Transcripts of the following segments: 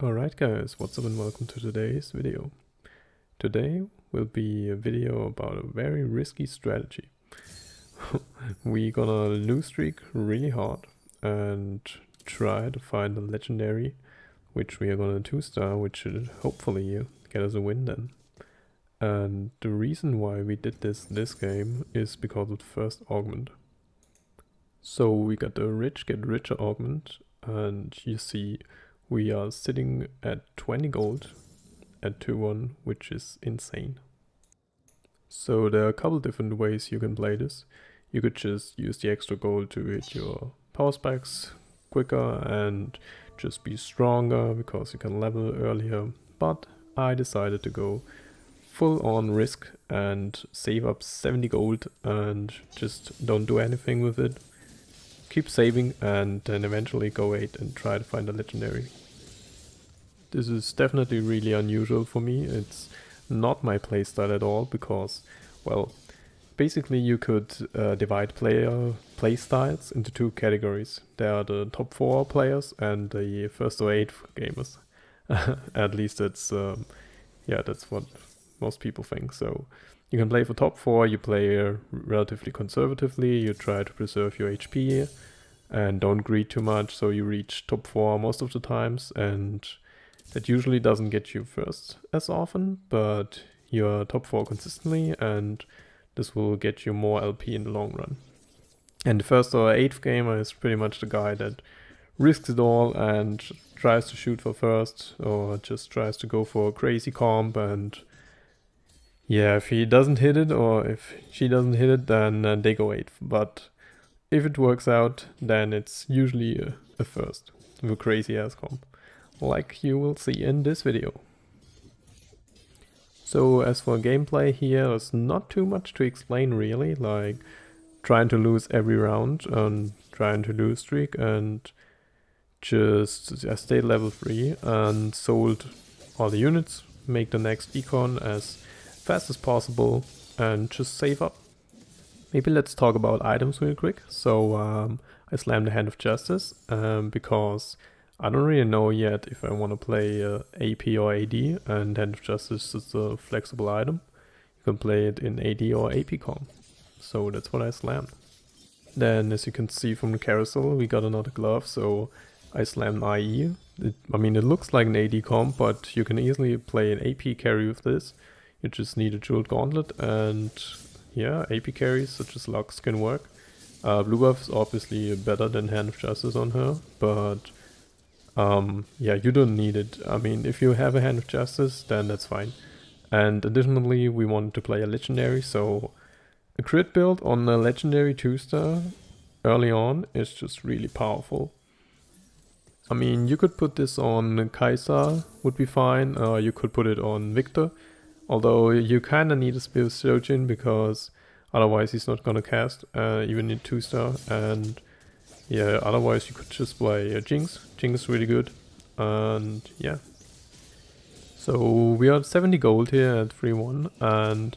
Alright guys, what's up and welcome to today's video. Today will be a video about a very risky strategy. We're gonna lose streak really hard and try to find a legendary, which we are gonna 2-star, which should hopefully get us a win then. And the reason why we did this game is because of the first augment. So we got the rich get richer augment, and you see we are sitting at 20 gold at 2-1, which is insane. So there are a couple different ways you can play this. You could just use the extra gold to hit your power specs quicker and just be stronger because you can level earlier. But I decided to go full on risk and save up 70 gold and just don't do anything with it. Keep saving and then eventually go 8 and try to find a legendary. This is definitely really unusual for me. It's not my playstyle at all because, well, basically you could divide playstyles into two categories. There are the top 4 players and the first or 8 gamers. At least it's, yeah, that's what most people think. So you can play for top 4, you play relatively conservatively, you try to preserve your HP and don't greed too much, so you reach top 4 most of the times, and that usually doesn't get you first as often, but you're top 4 consistently, and this will get you more LP in the long run. And the first or 8th gamer is pretty much the guy that risks it all and tries to shoot for first, or just tries to go for a crazy comp, and yeah, if he doesn't hit it, or if she doesn't hit it, then they go 8th. But if it works out, then it's usually a first with a crazy ass comp, like you will see in this video. So as for gameplay here, there's not too much to explain really, like trying to lose every round and trying to lose streak and just stay level 3 and sold all the units, make the next econ as fast as possible and just save up. Maybe let's talk about items real quick. So I slammed the Hand of Justice because I don't really know yet if I want to play AP or AD, and Hand of Justice is a flexible item. You can play it in AD or AP comp. So that's what I slammed. Then as you can see from the carousel, we got another glove, so I slammed IE. I mean, it looks like an AD comp, but you can easily play an AP carry with this. You just need a Jeweled Gauntlet, and yeah, AP carries such as Lux can work. Blue buff is obviously better than Hand of Justice on her, but yeah, you don't need it. I mean, if you have a Hand of Justice, then that's fine. And additionally, we wanted to play a legendary, so a crit build on a legendary 2-star early on is just really powerful. I mean, you could put this on Kai'Sa, would be fine, you could put it on Victor, although you kinda need a Spear of Shojin because otherwise he's not gonna cast, even in 2-star, and yeah, otherwise you could just play Jinx. Jinx is really good, and yeah. So we are at 70 gold here at 3-1, and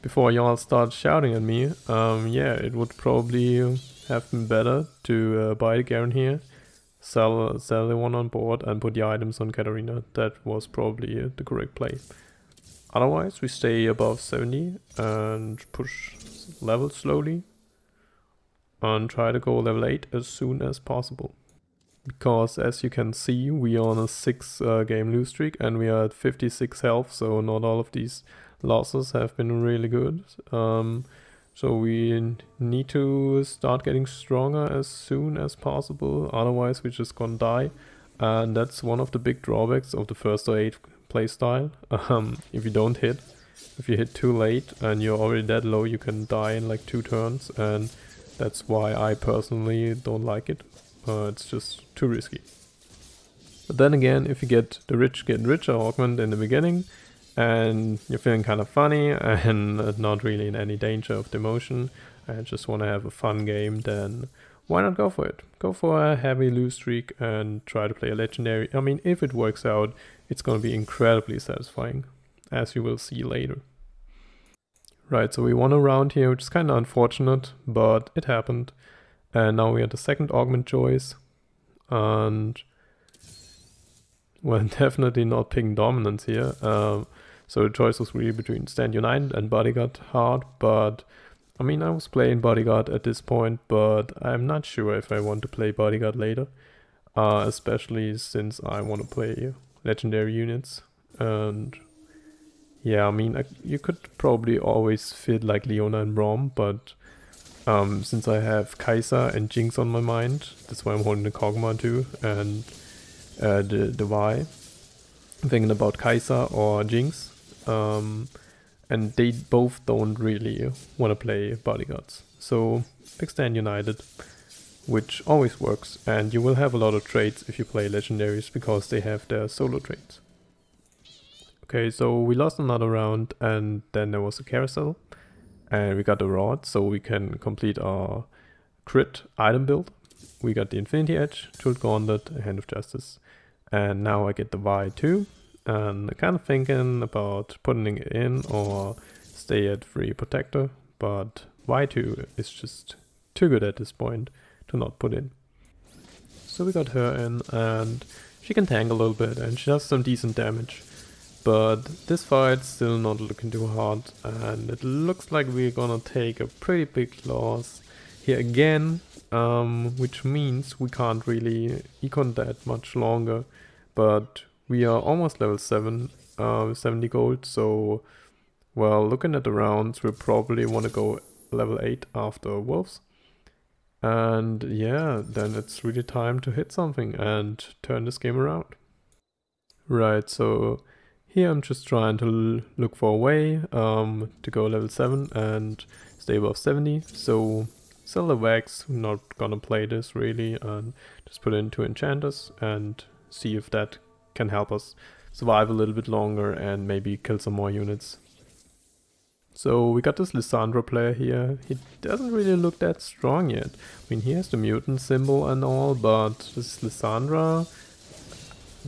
before y'all start shouting at me, yeah, it would probably have been better to buy the Garen here, sell the one on board and put the items on Katarina. That was probably the correct play. Otherwise we stay above 70 and push level slowly and try to go level 8 as soon as possible. Because as you can see, we are on a 6 game lose streak and we are at 56 health, so not all of these losses have been really good. So we need to start getting stronger as soon as possible, otherwise we're just gonna die. And that's one of the big drawbacks of the first or 8 playstyle. If you don't hit, if you hit too late and you're already that low, you can die in like 2 turns, and that's why I personally don't like it. It's just too risky. But then again, if you get the rich get richer augment in the beginning and you're feeling kind of funny and not really in any danger of demotion and just want to have a fun game, then why not go for it? Go for a heavy lose streak and try to play a legendary. I mean, if it works out, it's going to be incredibly satisfying, as you will see later. Right, so we won a round here, which is kind of unfortunate, but it happened. And now we are the second augment choice. And Well, definitely not picking dominance here. So the choice was really between Stand United and Bodyguard hard, but I mean, I was playing Bodyguard at this point, but I'm not sure if I want to play Bodyguard later, especially since I want to play legendary units. And yeah, I mean, you could probably always fit like Leona and Braum, but since I have Kai'Sa and Jinx on my mind, that's why I'm holding the Kog'Maw too, and the Vi. I'm thinking about Kai'Sa or Jinx. And they both don't really want to play bodyguards. So pick Stand United, which always works, and you will have a lot of traits if you play legendaries because they have their solo traits. Okay, so we lost another round and then there was a carousel and we got a rod so we can complete our crit item build. We got the Infinity Edge, Jeweled Gauntlet, Hand of Justice, and now I get the Vi too. And I'm kind of thinking about putting it in or stay at Free Protector, but Y2 is just too good at this point to not put in. So we got her in and she can tank a little bit and she does some decent damage. But this fight's still not looking too hard and it looks like we're gonna take a pretty big loss here again, which means we can't really econ that much longer, but we are almost level 7 with 70 gold, so well, looking at the rounds, we'll probably want to go level 8 after Wolves. And yeah, then it's really time to hit something and turn this game around. Right, so here I'm just trying to look for a way to go level 7 and stay above 70. So sell the Wax, I'm not gonna play this really, and just put in 2 enchanters and see if that can help us survive a little bit longer and maybe kill some more units. So we got this Lissandra player here. He doesn't really look that strong yet. I mean, he has the mutant symbol and all, but this Lissandra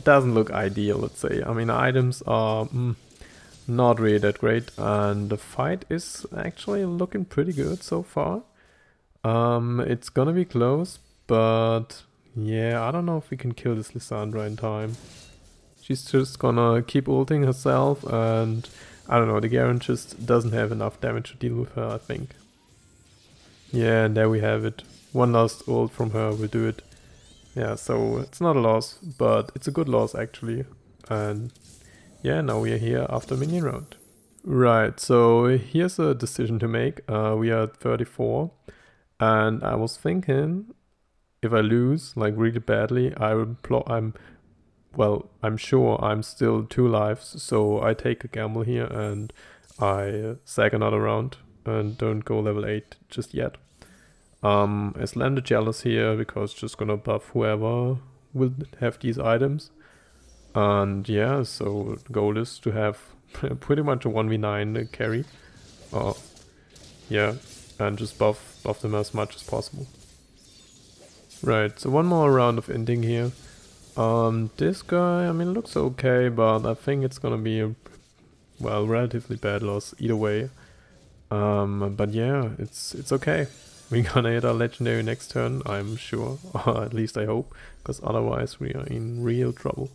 doesn't look ideal, let's say. I mean, items are not really that great, and the fight is actually looking pretty good so far. It's gonna be close, but yeah, I don't know if we can kill this Lissandra in time. She's just gonna keep ulting herself, and I don't know, the Garen just doesn't have enough damage to deal with her, I think. Yeah, and there we have it. One last ult from her will do it. Yeah, so it's not a loss, but it's a good loss actually. And yeah, now we are here after minion round. Right, so here's a decision to make. We are at 34, and I was thinking if I lose like really badly, I'm sure I'm still 2 lives, so I take a gamble here and I sag another round and don't go level 8 just yet. I slam the Jealous here because just gonna buff whoever will have these items. And yeah, so the goal is to have pretty much a 1v9 carry. Yeah, and just buff them as much as possible. Right, so one more round of inting here. This guy, I mean, looks okay, but I think it's gonna be a, well, relatively bad loss either way. But yeah, it's okay. We're gonna hit our legendary next turn, I'm sure, or at least I hope, because otherwise we are in real trouble.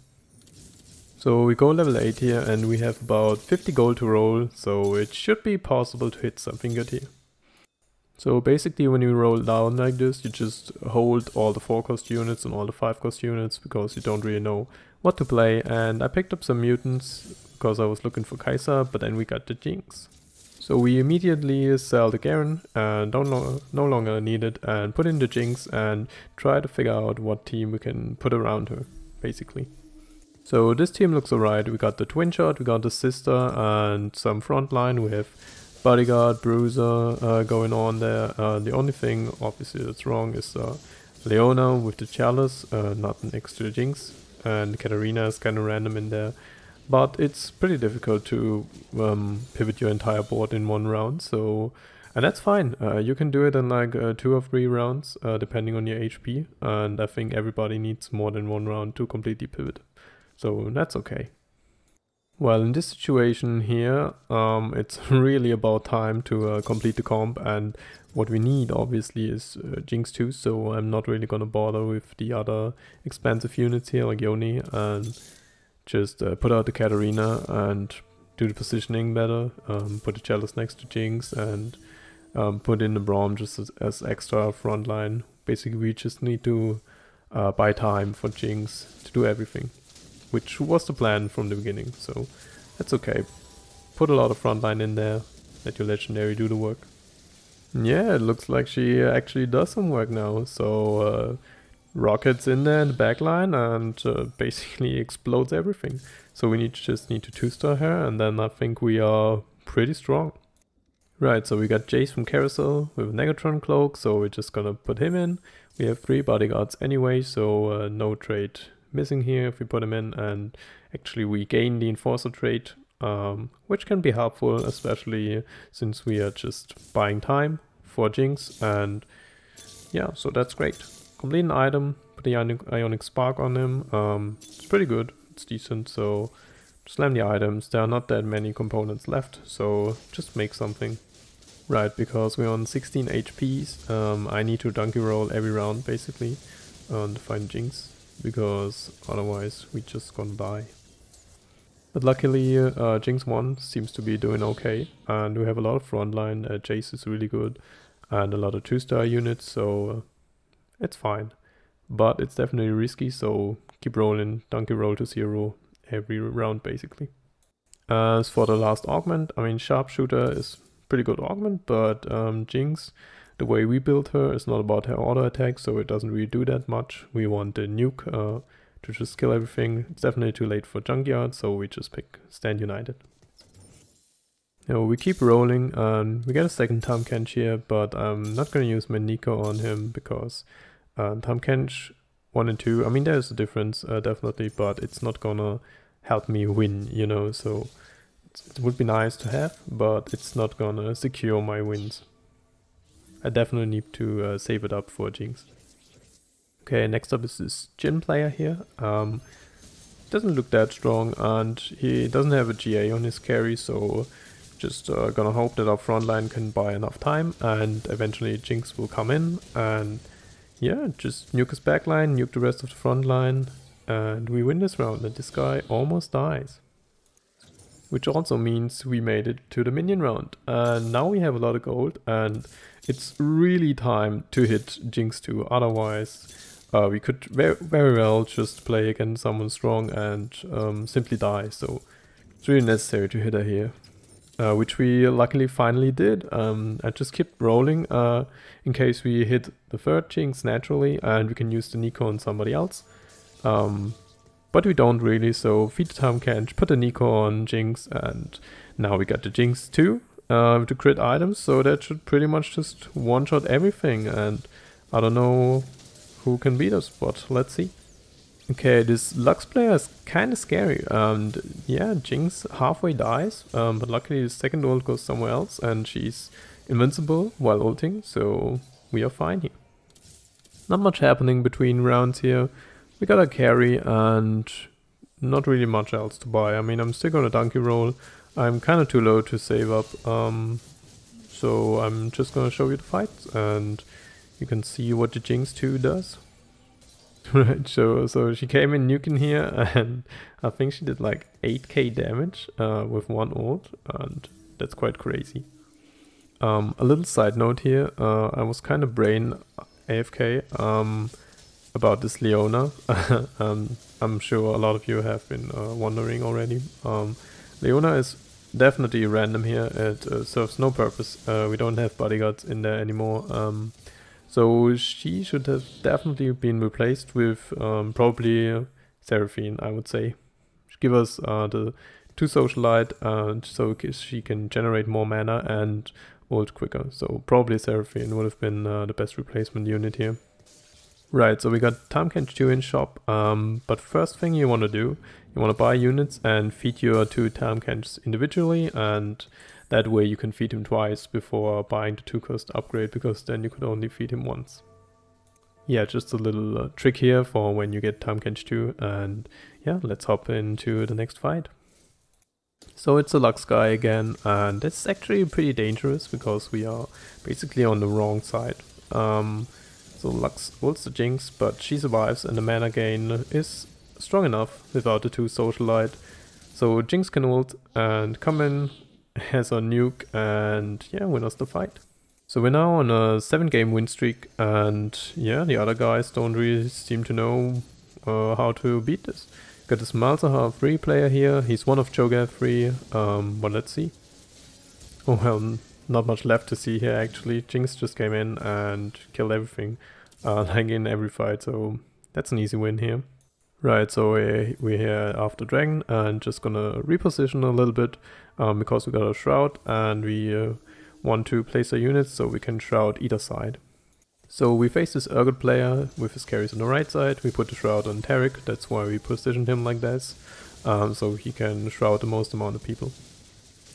So we go level 8 here and we have about 50 gold to roll, so it should be possible to hit something good here. So basically when you roll down like this, you just hold all the 4-cost units and all the 5-cost units because you don't really know what to play. And I picked up some mutants because I was looking for Kai'Sa, but then we got the Jinx. So we immediately sell the Garen and no longer need it, and put in the Jinx and try to figure out what team we can put around her, basically. So this team looks alright. We got the Twin Shot, we got the Sister and some frontline. We have Bodyguard, Bruiser going on there. The only thing obviously that's wrong is Leona with the Chalice, not next to the Jinx, and Katarina is kind of random in there. But it's pretty difficult to pivot your entire board in one round, so, and that's fine. You can do it in like 2 or 3 rounds, depending on your HP, and I think everybody needs more than 1 round to completely pivot, so that's okay. Well, in this situation here, it's really about time to complete the comp, and what we need obviously is Jinx too, so I'm not really gonna bother with the other expensive units here like Yone, and just put out the Katarina and do the positioning better, put the Chalice next to Jinx, and put in the Braum just as extra frontline. Basically, we just need to buy time for Jinx to do everything, which was the plan from the beginning, so that's okay. Put a lot of frontline in there, let your Legendary do the work. Yeah, it looks like she actually does some work now, so Rocket's in there in the backline and basically explodes everything. So we just need to 2-star her, and then I think we are pretty strong. Right, so we got Jace from Carousel with a Negatron Cloak, so we're just gonna put him in. We have 3 bodyguards anyway, so no trait missing here if we put him in, and actually we gain the Enforcer trait, which can be helpful, especially since we are just buying time for Jinx, and yeah, so that's great. Complete an item, put the Ionic Spark on him, it's pretty good, it's decent, so slam the items. There are not that many components left, so just make something. Right, because we're on 16 HPs, I need to donkey roll every round basically to find Jinx, because otherwise we just gonna die. But luckily Jinx 1 seems to be doing okay, and we have a lot of frontline. Jace is really good, and a lot of 2-star units, so it's fine. But it's definitely risky, so keep rolling, donkey roll to 0 every round basically. As for the last augment, I mean Sharpshooter is pretty good augment, but Jinx, the way we build her is not about her auto attack, so it doesn't really do that much. We want the nuke to just kill everything. It's definitely too late for Junkyard, so we just pick Stand United. Now we keep rolling, and we get a second Tahm Kench here, but I'm not gonna use my Nico on him because Tahm Kench 1 and 2, I mean there's a difference definitely, but it's not gonna help me win, you know, so it would be nice to have, but it's not gonna secure my wins. I definitely need to save it up for Jinx. Okay, next up is this Jhin player here. Doesn't look that strong, and he doesn't have a GA on his carry, so just gonna hope that our frontline can buy enough time, and eventually Jinx will come in, and yeah, just nuke his backline, nuke the rest of the frontline, and we win this round, and this guy almost dies. Which also means we made it to the minion round, and now we have a lot of gold, and it's really time to hit Jinx 2, otherwise we could very well just play against someone strong and simply die, so it's really necessary to hit her here. Which we luckily finally did. I just kept rolling in case we hit the third Jinx naturally, and we can use the Nico on somebody else. But we don't really, so feed the Tahm Kench, put the Nico on Jinx, and now we got the Jinx 2 with the crit items, so that should pretty much just one-shot everything, and I don't know who can beat us, but let's see. Okay, this Lux player is kinda scary, and yeah, Jinx halfway dies, but luckily the second ult goes somewhere else, and she's invincible while ulting, so we are fine here. Not much happening between rounds here. We got a carry and not really much else to buy. I mean, I'm still gonna donkey roll. I'm kind of too low to save up, so I'm just gonna show you the fights, and you can see what the Jinx 2 does. Right, so she came in nuking here, and I think she did like 8k damage with one ult, and that's quite crazy. A little side note here, I was kind of brain AFK about this Leona. I'm sure a lot of you have been wondering already. Leona is definitely random here. It serves no purpose. We don't have bodyguards in there anymore. So she should have definitely been replaced with probably Seraphine, I would say. Give us the 2 Socialite, so she can generate more mana and ult quicker. So probably Seraphine would have been the best replacement unit here. Right, so we got Tahm Kench 2 in shop, but first thing you want to do, you want to buy units and feed your 2 Tahm Kenchs individually, and that way you can feed him twice before buying the 2-cost upgrade, because then you could only feed him once. Yeah, just a little trick here for when you get Tahm Kench 2, and yeah, let's hop into the next fight. So it's a Lux guy again, and it's actually pretty dangerous because we are basically on the wrong side. So Lux ults the Jinx, but she survives, and the mana gain is strong enough without the 2 Socialite. So Jinx can ult and come in, has a nuke, and yeah, win us the fight. So we're now on a 7-game win streak, and yeah, the other guys don't really seem to know how to beat this. Got this Malzahar 3 player here, he's one of Cho'Gath 3, but let's see. Oh well, not much left to see here actually. Jinx just came in and killed everything, like in every fight, so that's an easy win here. Right, so we're here after Dragon and just gonna reposition a little bit because we got a Shroud and we want to place our units so we can shroud either side. So we face this Urgot player with his carries on the right side, we put the Shroud on Taric, that's why we positioned him like this, so he can shroud the most amount of people.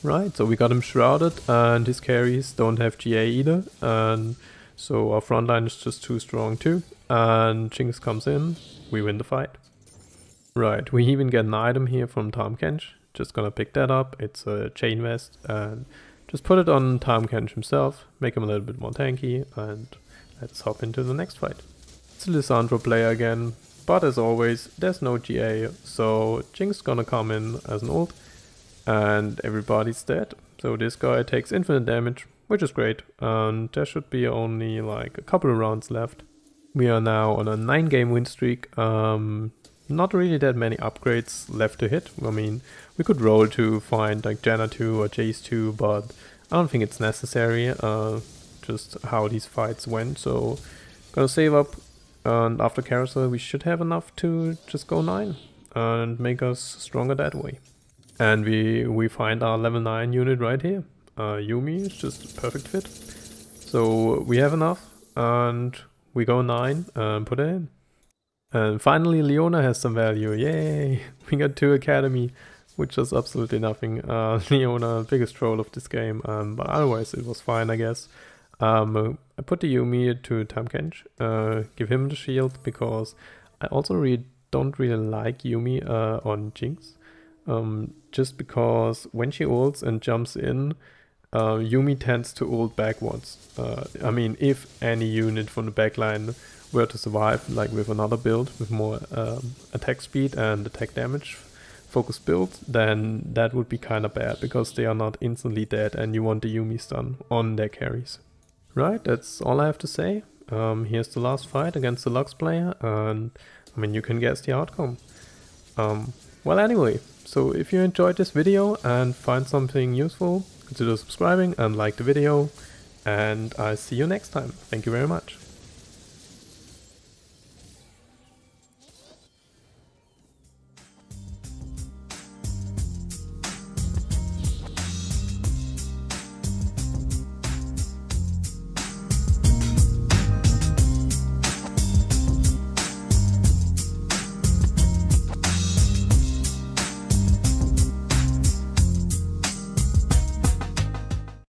Right, so we got him shrouded and his carries don't have GA either, and so our front line is just too strong too, and Jinx comes in, we win the fight. Right, we even get an item here from Tahm Kench, just gonna pick that up, it's a chain vest, and just put it on Tahm Kench himself, make him a little bit more tanky, and let's hop into the next fight. It's a Lissandra player again, but as always, there's no GA, so Jinx gonna come in as an ult, and everybody's dead. So this guy takes infinite damage, which is great, and there should be only like a couple of rounds left. We are now on a 9-game win streak, not really that many upgrades left to hit. I mean, we could roll to find like Janna 2 or Jace 2, but I don't think it's necessary, just how these fights went. So gonna save up, and after Carousel we should have enough to just go 9 and make us stronger that way. And we find our level 9 unit right here. Yuumi is just a perfect fit. So we have enough and we go 9 and put it in. And finally Leona has some value, yay! We got 2 Academy, which is absolutely nothing. Leona, biggest troll of this game, but otherwise it was fine, I guess. I put the Yuumi to Tahm Kench, give him the shield, because I also don't really like Yuumi on Jinx. Just because when she ults and jumps in, Yuumi tends to ult backwards. I mean, if any unit from the backline were to survive, like with another build with more attack speed and attack damage focus build, then that would be kind of bad because they are not instantly dead and you want the Yuumi stun on their carries. Right, that's all I have to say. Here's the last fight against the Lux player, and I mean, you can guess the outcome. Well, anyway, so if you enjoyed this video and find something useful, consider subscribing and like the video, and I'll see you next time. Thank you very much.